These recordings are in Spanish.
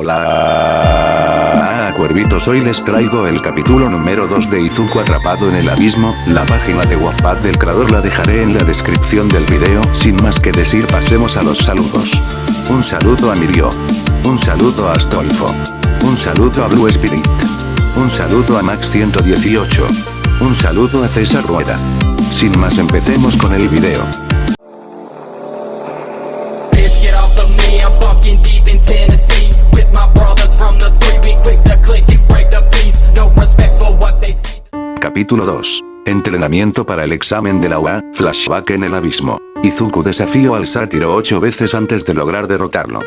Hola, cuervitos, hoy les traigo el capítulo número 2 de Izuku atrapado en el abismo. La página de Wattpad del creador la dejaré en la descripción del video. Sin más que decir, pasemos a los saludos. Un saludo a Mirio. Un saludo a Astolfo. Un saludo a Blue Spirit. Un saludo a Max 118. Un saludo a César Rueda. Sin más, empecemos con el video. Capítulo 2. Entrenamiento para el examen de la UA, flashback en el abismo. Izuku desafió al sátiro 8 veces antes de lograr derrotarlo.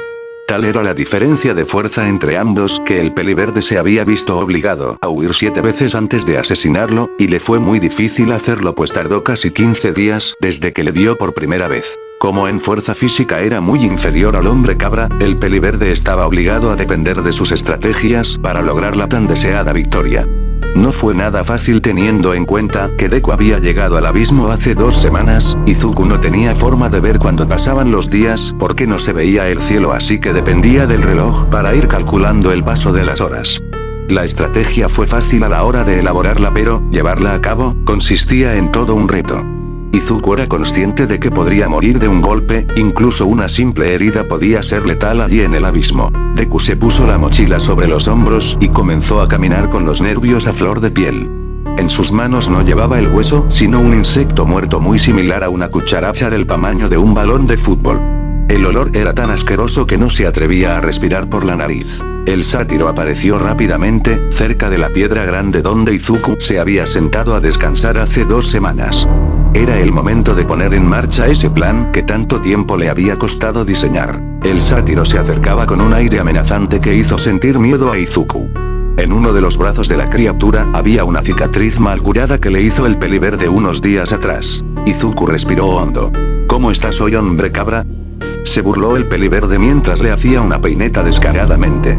Tal era la diferencia de fuerza entre ambos que el peliverde se había visto obligado a huir 7 veces antes de asesinarlo, y le fue muy difícil hacerlo pues tardó casi 15 días desde que le vio por primera vez. Como en fuerza física era muy inferior al hombre cabra, el peliverde estaba obligado a depender de sus estrategias para lograr la tan deseada victoria. No fue nada fácil teniendo en cuenta que Deku había llegado al abismo hace 2 semanas. Izuku no tenía forma de ver cuándo pasaban los días porque no se veía el cielo, así que dependía del reloj para ir calculando el paso de las horas. La estrategia fue fácil a la hora de elaborarla, pero llevarla a cabo consistía en todo un reto. Izuku era consciente de que podría morir de un golpe, incluso una simple herida podía ser letal allí en el abismo. Deku se puso la mochila sobre los hombros y comenzó a caminar con los nervios a flor de piel. En sus manos no llevaba el hueso, sino un insecto muerto muy similar a una cucaracha del tamaño de un balón de fútbol. El olor era tan asqueroso que no se atrevía a respirar por la nariz. El sátiro apareció rápidamente, cerca de la piedra grande donde Izuku se había sentado a descansar hace 2 semanas. Era el momento de poner en marcha ese plan que tanto tiempo le había costado diseñar. El sátiro se acercaba con un aire amenazante que hizo sentir miedo a Izuku. En uno de los brazos de la criatura había una cicatriz mal curada que le hizo el peliverde unos días atrás. Izuku respiró hondo. ¿Cómo estás hoy, hombre cabra? Se burló el peliverde mientras le hacía una peineta descaradamente.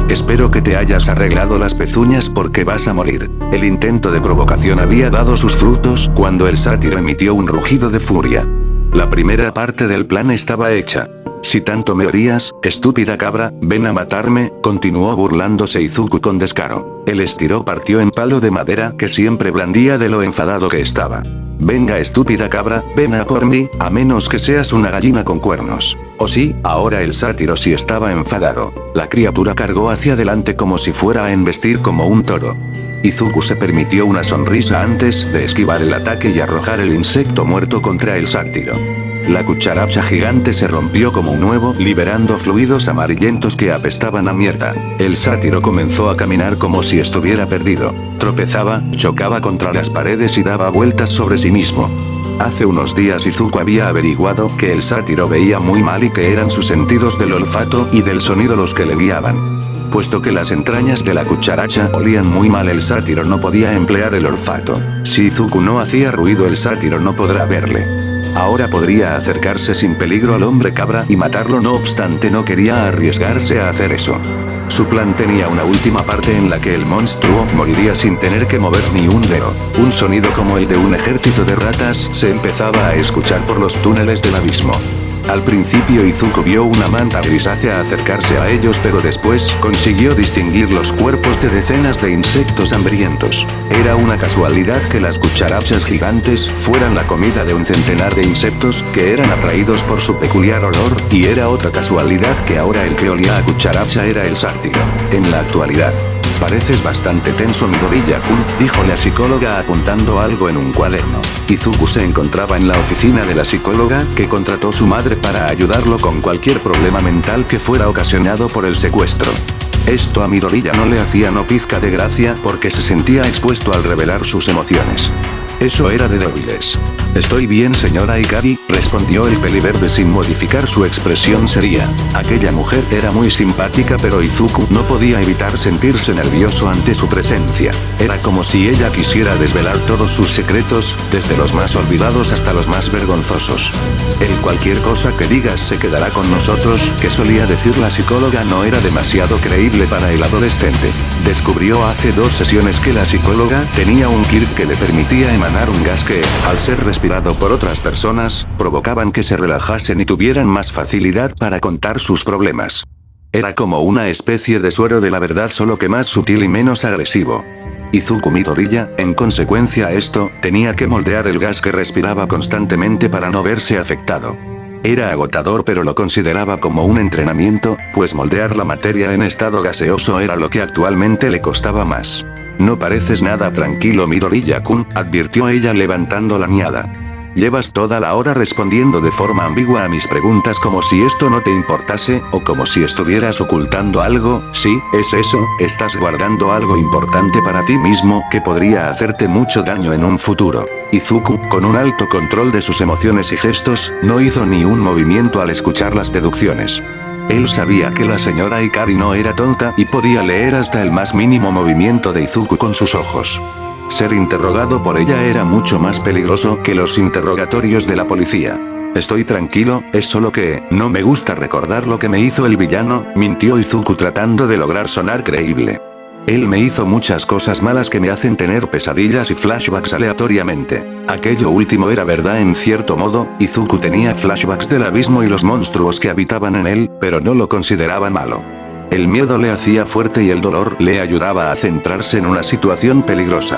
Espero que te hayas arreglado las pezuñas porque vas a morir. El intento de provocación había dado sus frutos cuando el sátiro emitió un rugido de furia. La primera parte del plan estaba hecha. Si tanto me odias, estúpida cabra, ven a matarme, continuó burlándose Izuku con descaro. El estilo partió en palo de madera que siempre blandía de lo enfadado que estaba. Venga, estúpida cabra, ven a por mí, a menos que seas una gallina con cuernos. Oh sí, ahora el sátiro sí estaba enfadado. La criatura cargó hacia adelante como si fuera a embestir como un toro. Izuku se permitió una sonrisa antes de esquivar el ataque y arrojar el insecto muerto contra el sátiro. La cucaracha gigante se rompió como un huevo, liberando fluidos amarillentos que apestaban a mierda. El sátiro comenzó a caminar como si estuviera perdido. Tropezaba, chocaba contra las paredes y daba vueltas sobre sí mismo. Hace unos días Izuku había averiguado que el sátiro veía muy mal y que eran sus sentidos del olfato y del sonido los que le guiaban. Puesto que las entrañas de la cucaracha olían muy mal, el sátiro no podía emplear el olfato. Si Izuku no hacía ruido, el sátiro no podrá verle. Ahora podría acercarse sin peligro al hombre cabra y matarlo, no obstante no quería arriesgarse a hacer eso. Su plan tenía una última parte en la que el monstruo moriría sin tener que mover ni un dedo. Un sonido como el de un ejército de ratas se empezaba a escuchar por los túneles del abismo. Al principio Izuku vio una manta grisácea acercarse a ellos, pero después consiguió distinguir los cuerpos de decenas de insectos hambrientos. Era una casualidad que las cucarachas gigantes fueran la comida de un centenar de insectos que eran atraídos por su peculiar olor, y era otra casualidad que ahora el que olía a cucaracha era el sátiro. En la actualidad, pareces bastante tenso, Midoriya-kun, dijo la psicóloga apuntando algo en un cuaderno. Izuku se encontraba en la oficina de la psicóloga, que contrató su madre para ayudarlo con cualquier problema mental que fuera ocasionado por el secuestro. Esto a Midoriya no le hacía no pizca de gracia porque se sentía expuesto al revelar sus emociones. Eso era de débiles. Estoy bien, señora Ikari, respondió el peliverde sin modificar su expresión seria. Aquella mujer era muy simpática, pero Izuku no podía evitar sentirse nervioso ante su presencia. Era como si ella quisiera desvelar todos sus secretos, desde los más olvidados hasta los más vergonzosos. El cualquier cosa que digas se quedará con nosotros, que solía decir la psicóloga, no era demasiado creíble para el adolescente. Descubrió hace 2 sesiones que la psicóloga tenía un kit que le permitía emanar un gas que, al ser respirado por otras personas, provocaban que se relajasen y tuvieran más facilidad para contar sus problemas. Era como una especie de suero de la verdad, solo que más sutil y menos agresivo. Izuku Midoriya, en consecuencia a esto, tenía que moldear el gas que respiraba constantemente para no verse afectado. Era agotador, pero lo consideraba como un entrenamiento, pues moldear la materia en estado gaseoso era lo que actualmente le costaba más. No pareces nada tranquilo, Midoriya-kun, advirtió ella levantando la mirada. Llevas toda la hora respondiendo de forma ambigua a mis preguntas como si esto no te importase, o como si estuvieras ocultando algo. Sí, es eso, estás guardando algo importante para ti mismo que podría hacerte mucho daño en un futuro. Izuku, con un alto control de sus emociones y gestos, no hizo ni un movimiento al escuchar las deducciones. Él sabía que la señora Ikari no era tonta y podía leer hasta el más mínimo movimiento de Izuku con sus ojos. Ser interrogado por ella era mucho más peligroso que los interrogatorios de la policía. Estoy tranquilo, es solo que, no me gusta recordar lo que me hizo el villano, mintió Izuku tratando de lograr sonar creíble. Él me hizo muchas cosas malas que me hacen tener pesadillas y flashbacks aleatoriamente. Aquello último era verdad en cierto modo, Izuku tenía flashbacks del abismo y los monstruos que habitaban en él, pero no lo consideraba malo. El miedo le hacía fuerte y el dolor le ayudaba a centrarse en una situación peligrosa.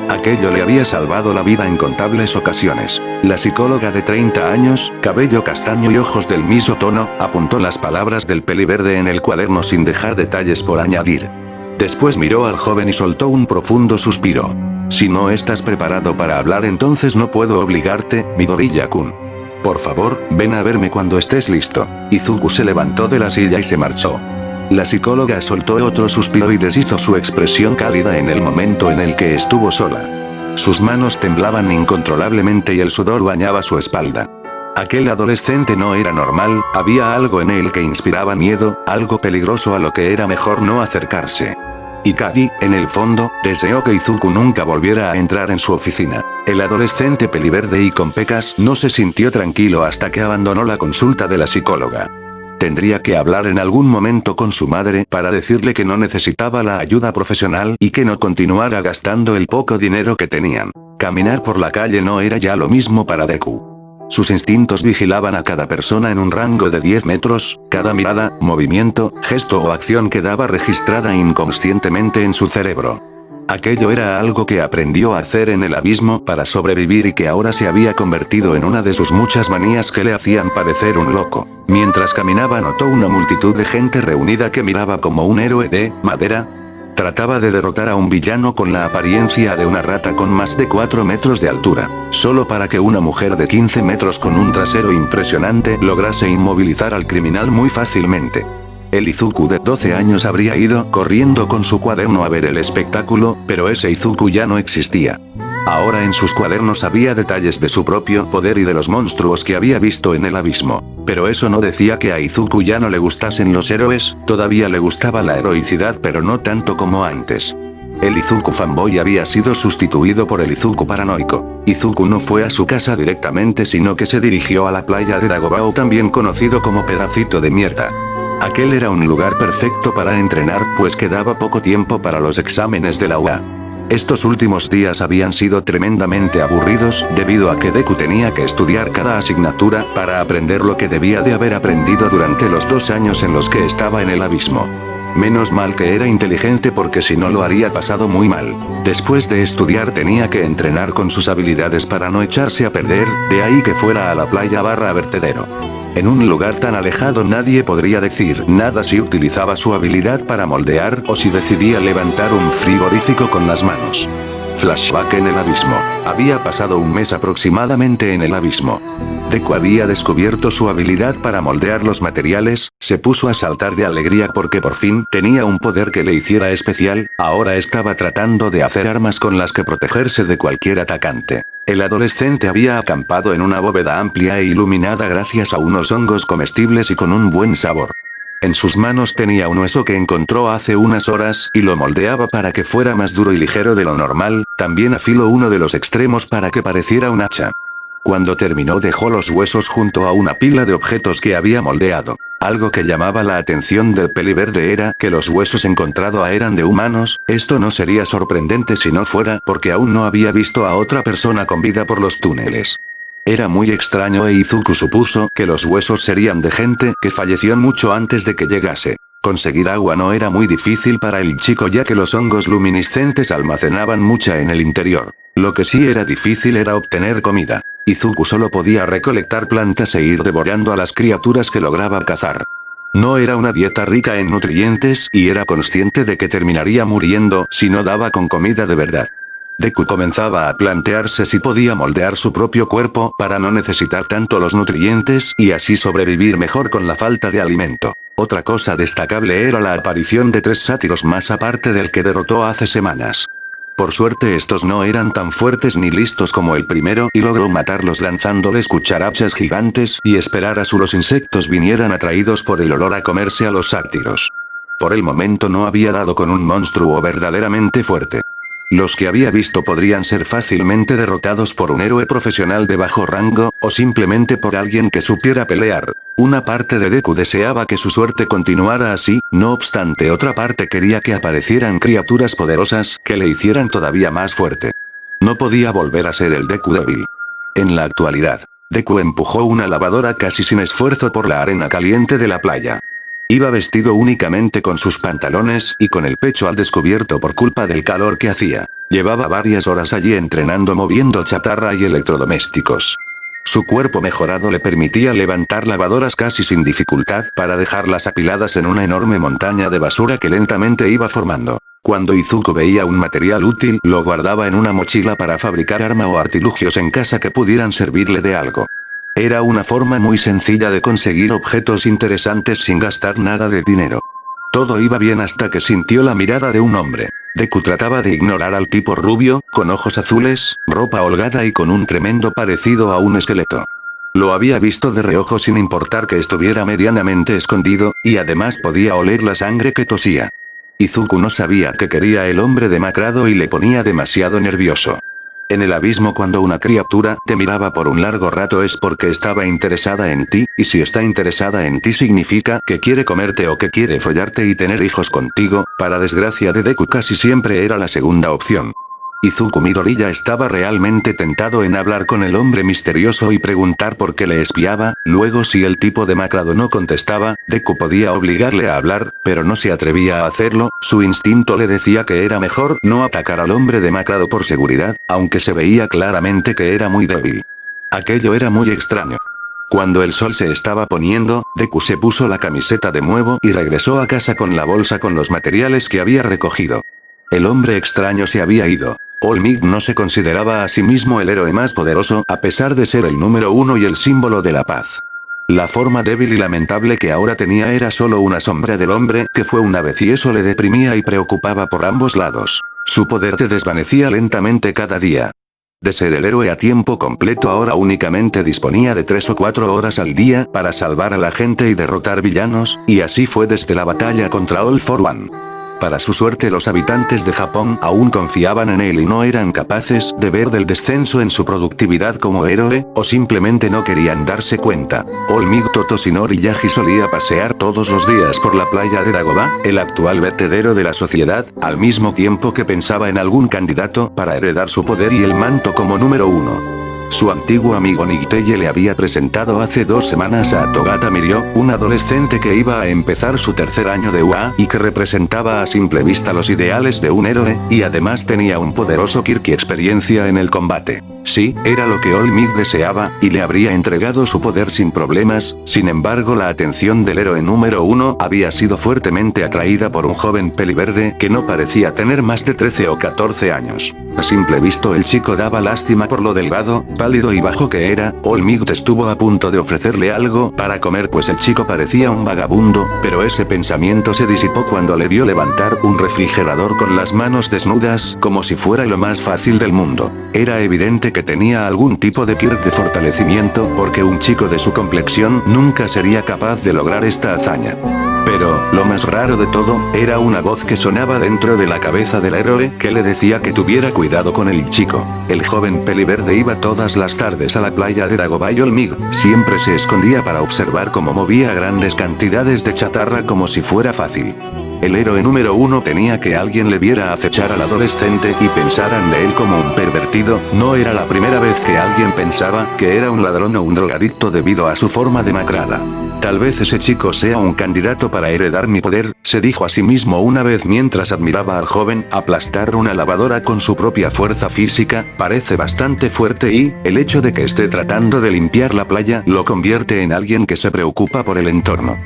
Aquello le había salvado la vida en incontables ocasiones. La psicóloga de 30 años, cabello castaño y ojos del mismo tono, apuntó las palabras del peliverde en el cuaderno sin dejar detalles por añadir. Después miró al joven y soltó un profundo suspiro. Si no estás preparado para hablar, entonces no puedo obligarte, Midoriya-kun. Por favor, ven a verme cuando estés listo. Izuku se levantó de la silla y se marchó. La psicóloga soltó otro suspiro y deshizo su expresión cálida en el momento en el que estuvo sola. Sus manos temblaban incontrolablemente y el sudor bañaba su espalda. Aquel adolescente no era normal, había algo en él que inspiraba miedo, algo peligroso a lo que era mejor no acercarse. Ikari, en el fondo, deseó que Izuku nunca volviera a entrar en su oficina. El adolescente peliverde y con pecas no se sintió tranquilo hasta que abandonó la consulta de la psicóloga. Tendría que hablar en algún momento con su madre para decirle que no necesitaba la ayuda profesional y que no continuara gastando el poco dinero que tenían. Caminar por la calle no era ya lo mismo para Deku. Sus instintos vigilaban a cada persona en un rango de 10 metros, cada mirada, movimiento, gesto o acción quedaba registrada inconscientemente en su cerebro. Aquello era algo que aprendió a hacer en el abismo para sobrevivir y que ahora se había convertido en una de sus muchas manías que le hacían parecer un loco. Mientras caminaba notó una multitud de gente reunida que miraba como un héroe de madera. Trataba de derrotar a un villano con la apariencia de una rata con más de 4 metros de altura, solo para que una mujer de 15 metros con un trasero impresionante lograse inmovilizar al criminal muy fácilmente. El Izuku de 12 años habría ido corriendo con su cuaderno a ver el espectáculo, pero ese Izuku ya no existía. Ahora en sus cuadernos había detalles de su propio poder y de los monstruos que había visto en el abismo. Pero eso no decía que a Izuku ya no le gustasen los héroes, todavía le gustaba la heroicidad pero no tanto como antes. El Izuku fanboy había sido sustituido por el Izuku paranoico. Izuku no fue a su casa directamente, sino que se dirigió a la playa de Dagobah, también conocido como pedacito de mierda. Aquel era un lugar perfecto para entrenar, pues quedaba poco tiempo para los exámenes de la UA. Estos últimos días habían sido tremendamente aburridos, debido a que Deku tenía que estudiar cada asignatura para aprender lo que debía de haber aprendido durante los 2 años en los que estaba en el abismo. Menos mal que era inteligente, porque si no lo haría pasado muy mal. Después de estudiar tenía que entrenar con sus habilidades para no echarse a perder, de ahí que fuera a la playa / vertedero. En un lugar tan alejado nadie podría decir nada si utilizaba su habilidad para moldear o si decidía levantar un frigorífico con las manos. Flashback en el abismo. Había pasado un mes aproximadamente en el abismo. Deku había descubierto su habilidad para moldear los materiales, se puso a saltar de alegría porque por fin tenía un poder que le hiciera especial, ahora estaba tratando de hacer armas con las que protegerse de cualquier atacante. El adolescente había acampado en una bóveda amplia e iluminada gracias a unos hongos comestibles y con un buen sabor. En sus manos tenía un hueso que encontró hace unas horas y lo moldeaba para que fuera más duro y ligero de lo normal, también afiló uno de los extremos para que pareciera un hacha. Cuando terminó dejó los huesos junto a una pila de objetos que había moldeado. Algo que llamaba la atención del peliverde era que los huesos encontrados eran de humanos. Esto no sería sorprendente si no fuera porque aún no había visto a otra persona con vida por los túneles. Era muy extraño e Izuku supuso que los huesos serían de gente que falleció mucho antes de que llegase. Conseguir agua no era muy difícil para el chico ya que los hongos luminiscentes almacenaban mucha en el interior. Lo que sí era difícil era obtener comida. Izuku solo podía recolectar plantas e ir devorando a las criaturas que lograba cazar. No era una dieta rica en nutrientes y era consciente de que terminaría muriendo si no daba con comida de verdad. Deku comenzaba a plantearse si podía moldear su propio cuerpo para no necesitar tanto los nutrientes y así sobrevivir mejor con la falta de alimento. Otra cosa destacable era la aparición de 3 sátiros más aparte del que derrotó hace semanas. Por suerte estos no eran tan fuertes ni listos como el primero y logró matarlos lanzándoles cucharachas gigantes y esperar a los insectos vinieran atraídos por el olor a comerse a los sátiros. Por el momento no había dado con un monstruo verdaderamente fuerte. Los que había visto podrían ser fácilmente derrotados por un héroe profesional de bajo rango, o simplemente por alguien que supiera pelear. Una parte de Deku deseaba que su suerte continuara así, no obstante otra parte quería que aparecieran criaturas poderosas que le hicieran todavía más fuerte. No podía volver a ser el Deku débil. En la actualidad, Deku empujó una lavadora casi sin esfuerzo por la arena caliente de la playa. Iba vestido únicamente con sus pantalones y con el pecho al descubierto por culpa del calor que hacía. Llevaba varias horas allí entrenando moviendo chatarra y electrodomésticos. Su cuerpo mejorado le permitía levantar lavadoras casi sin dificultad para dejarlas apiladas en una enorme montaña de basura que lentamente iba formando. Cuando Izuku veía un material útil, lo guardaba en una mochila para fabricar arma o artilugios en casa que pudieran servirle de algo. Era una forma muy sencilla de conseguir objetos interesantes sin gastar nada de dinero. Todo iba bien hasta que sintió la mirada de un hombre. Deku trataba de ignorar al tipo rubio, con ojos azules, ropa holgada y con un tremendo parecido a un esqueleto. Lo había visto de reojo sin importar que estuviera medianamente escondido, y además podía oler la sangre que tosía. Izuku no sabía qué quería el hombre demacrado y le ponía demasiado nervioso. En el abismo cuando una criatura te miraba por un largo rato es porque estaba interesada en ti, y si está interesada en ti significa que quiere comerte o que quiere follarte y tener hijos contigo, para desgracia de Deku casi siempre era la segunda opción. Izuku Midoriya estaba realmente tentado en hablar con el hombre misterioso y preguntar por qué le espiaba, luego si el tipo demacrado no contestaba, Deku podía obligarle a hablar, pero no se atrevía a hacerlo, su instinto le decía que era mejor no atacar al hombre demacrado por seguridad, aunque se veía claramente que era muy débil. Aquello era muy extraño. Cuando el sol se estaba poniendo, Deku se puso la camiseta de nuevo y regresó a casa con la bolsa con los materiales que había recogido. El hombre extraño se había ido. All Might no se consideraba a sí mismo el héroe más poderoso a pesar de ser el número 1 y el símbolo de la paz. La forma débil y lamentable que ahora tenía era solo una sombra del hombre que fue una vez y eso le deprimía y preocupaba por ambos lados. Su poder se desvanecía lentamente cada día. De ser el héroe a tiempo completo ahora únicamente disponía de 3 o 4 horas al día para salvar a la gente y derrotar villanos, y así fue desde la batalla contra All for One. Para su suerte los habitantes de Japón aún confiaban en él y no eran capaces de ver del descenso en su productividad como héroe, o simplemente no querían darse cuenta. All Might Totoshinori Yaji solía pasear todos los días por la playa de Dagobah, el actual vertedero de la sociedad, al mismo tiempo que pensaba en algún candidato para heredar su poder y el manto como número 1. Su antiguo amigo Nigiteye le había presentado hace 2 semanas a Togata Mirio, un adolescente que iba a empezar su tercer año de UA y que representaba a simple vista los ideales de un héroe, y además tenía un poderoso Kirki experiencia en el combate. Sí, era lo que All Might deseaba, y le habría entregado su poder sin problemas, sin embargo la atención del héroe número 1 había sido fuertemente atraída por un joven peliverde que no parecía tener más de 13 o 14 años. A simple visto el chico daba lástima por lo delgado, pálido y bajo que era. All Might estuvo a punto de ofrecerle algo para comer pues el chico parecía un vagabundo, pero ese pensamiento se disipó cuando le vio levantar un refrigerador con las manos desnudas como si fuera lo más fácil del mundo. Era evidente que tenía algún tipo de kit de fortalecimiento porque un chico de su complexión nunca sería capaz de lograr esta hazaña. Pero, lo más raro de todo, era una voz que sonaba dentro de la cabeza del héroe que le decía que tuviera cuidado con el chico. El joven peliverde iba todas las tardes a la playa de Dagobah y All Might siempre se escondía para observar cómo movía grandes cantidades de chatarra como si fuera fácil. El héroe número 1 temía que alguien le viera acechar al adolescente y pensaran de él como un pervertido. No era la primera vez que alguien pensaba que era un ladrón o un drogadicto debido a su forma demacrada. Tal vez ese chico sea un candidato para heredar mi poder, se dijo a sí mismo una vez mientras admiraba al joven aplastar una lavadora con su propia fuerza física, parece bastante fuerte y, el hecho de que esté tratando de limpiar la playa lo convierte en alguien que se preocupa por el entorno.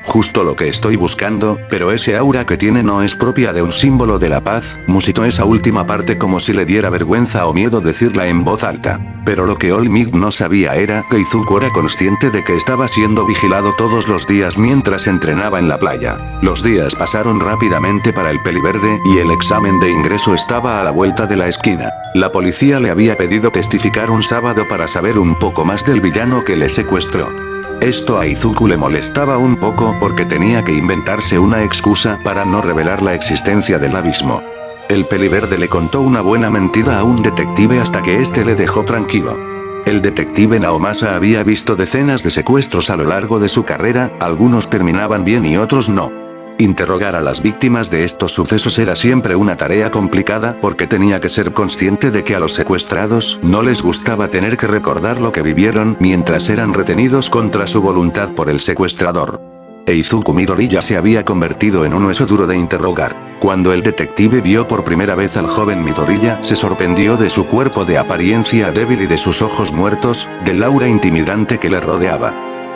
Justo lo que estoy buscando, pero ese aura que tiene no es propia de un símbolo de la paz, musitó esa última parte como si le diera vergüenza o miedo decirla en voz alta. Pero lo que All-Might no sabía era que Izuku era consciente de que estaba siendo vigilado todos los días mientras entrenaba en la playa. Los días pasaron rápidamente para el peliverde y el examen de ingreso estaba a la vuelta de la esquina. La policía le había pedido testificar un sábado para saber un poco más del villano que le secuestró. Esto a Izuku le molestaba un poco porque tenía que inventarse una excusa para no revelar la existencia del abismo. El peliverde le contó una buena mentira a un detective hasta que este le dejó tranquilo. El detective Naomasa había visto decenas de secuestros a lo largo de su carrera, algunos terminaban bien y otros no. Interrogar a las víctimas de estos sucesos era siempre una tarea complicada porque tenía que ser consciente de que a los secuestrados no les gustaba tener que recordar lo que vivieron mientras eran retenidos contra su voluntad por el secuestrador. Izuku Midoriya se había convertido en un hueso duro de interrogar. Cuando el detective vio por primera vez al joven Midoriya, se sorprendió de su cuerpo de apariencia débil y de sus ojos muertos, del aura intimidante que le rodeaba.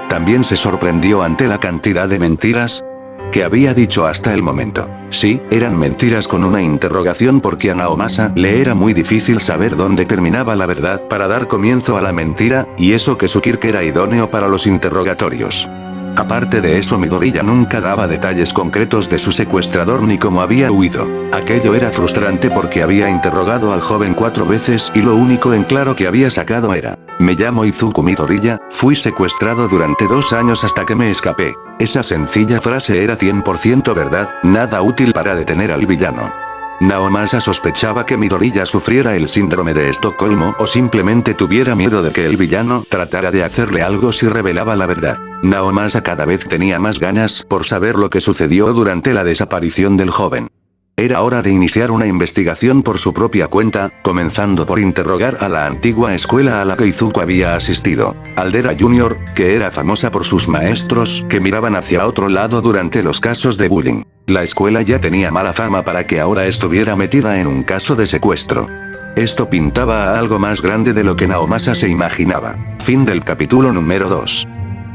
También se sorprendió ante la cantidad de mentiras que había dicho hasta el momento. Sí, eran mentiras con una interrogación porque a Naomasa le era muy difícil saber dónde terminaba la verdad para dar comienzo a la mentira, y eso que su Kirk era idóneo para los interrogatorios. Aparte de eso, Midoriya nunca daba detalles concretos de su secuestrador ni cómo había huido. Aquello era frustrante porque había interrogado al joven 4 veces y lo único en claro que había sacado era: me llamo Izuku Midoriya, fui secuestrado durante 2 años hasta que me escapé. Esa sencilla frase era 100% verdad, nada útil para detener al villano. Naomasa sospechaba que Midoriya sufriera el síndrome de Estocolmo o simplemente tuviera miedo de que el villano tratara de hacerle algo si revelaba la verdad. Naomasa cada vez tenía más ganas por saber lo que sucedió durante la desaparición del joven. Era hora de iniciar una investigación por su propia cuenta, comenzando por interrogar a la antigua escuela a la que Izuku había asistido, Aldera Junior, que era famosa por sus maestros que miraban hacia otro lado durante los casos de bullying. La escuela ya tenía mala fama para que ahora estuviera metida en un caso de secuestro. Esto pintaba a algo más grande de lo que Naomasa se imaginaba. Fin del capítulo número 2.